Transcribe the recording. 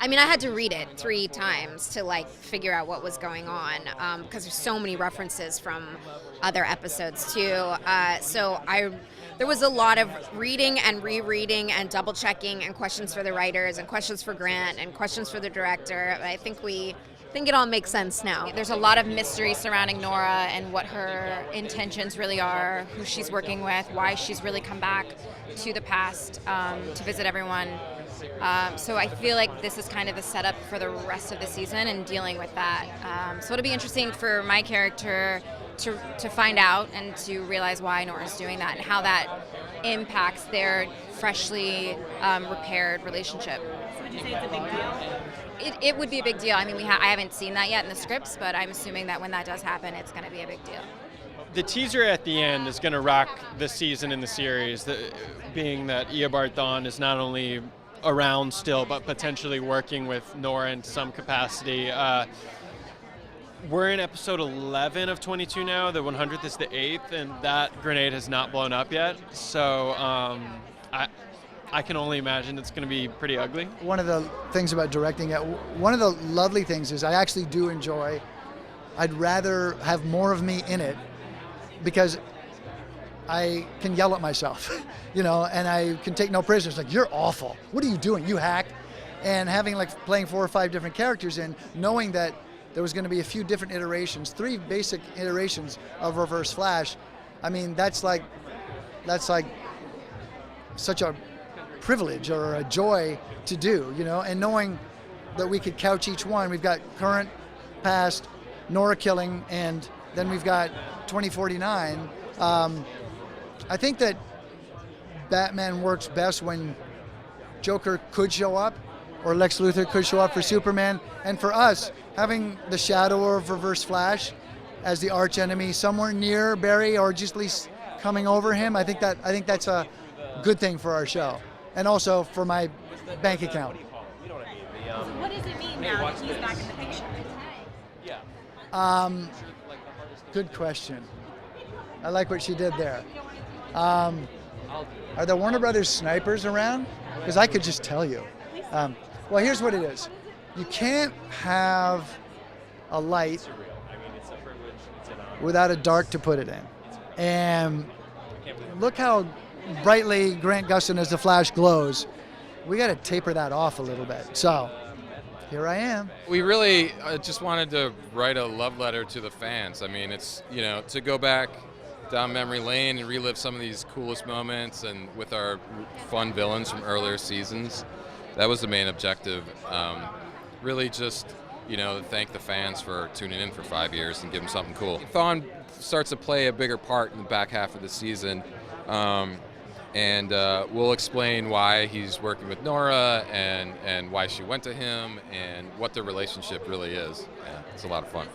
I mean, I had to read it 3 times to like figure out what was going on because there's so many references from other episodes too. There was a lot of reading and rereading and double checking and questions for the writers and questions for Grant and questions for the director. I think it all makes sense now. There's a lot of mystery surrounding Nora and what her intentions really are, who she's working with, why she's really come back to the past to visit everyone. So I feel like this is kind of the setup for the rest of the season and dealing with that. So it'll be interesting for my character to find out and to realize why Nora's doing that and how that impacts their freshly repaired relationship. So would you say it's a big deal? It would be a big deal. I mean, I haven't seen that yet in the scripts, but I'm assuming that when that does happen, it's going to be a big deal. The teaser at the end is going to rock the season in the series, being that Eobard Thawne is not only around still, but potentially working with Nora in some capacity. We're in episode 11 of 22 now. The 100th is the 8th, and that grenade has not blown up yet. So I can only imagine it's going to be pretty ugly. One of the things about directing it, one of the lovely things is I actually do enjoy, I'd rather have more of me in it because I can yell at myself, and I can take no prisoners. Like, you're awful. What are you doing? You hacked. And having playing 4 or 5 different characters and knowing that there was going to be a few different iterations, 3 basic iterations of Reverse Flash. I mean, that's like such a privilege or a joy to do, and knowing that we could couch each one. We've got current, past, Nora killing, and then we've got 2049. I think that Batman works best when Joker could show up or Lex Luthor could show up for Superman. And for us, having the shadow of Reverse Flash as the arch enemy somewhere near Barry or just at least coming over him, I think that's a good thing for our show. And also for my bank account. So what does it mean now that he's back in the picture? Good question. I like what she did there. Are the Warner Brothers snipers around? Because I could just tell you. Well, here's what it is. You can't have a light without a dark to put it in. And look how brightly Grant Gustin as the Flash glows. We got to taper that off a little bit. So here I am. We really just wanted to write a love letter to the fans. I mean, it's, to go back down memory lane and relive some of these coolest moments and with our fun villains from earlier seasons. That was the main objective. Really just, thank the fans for tuning in for 5 years and give them something cool. Thawne starts to play a bigger part in the back half of the season. And we'll explain why he's working with Nora and why she went to him and what their relationship really is. Yeah, it's a lot of fun.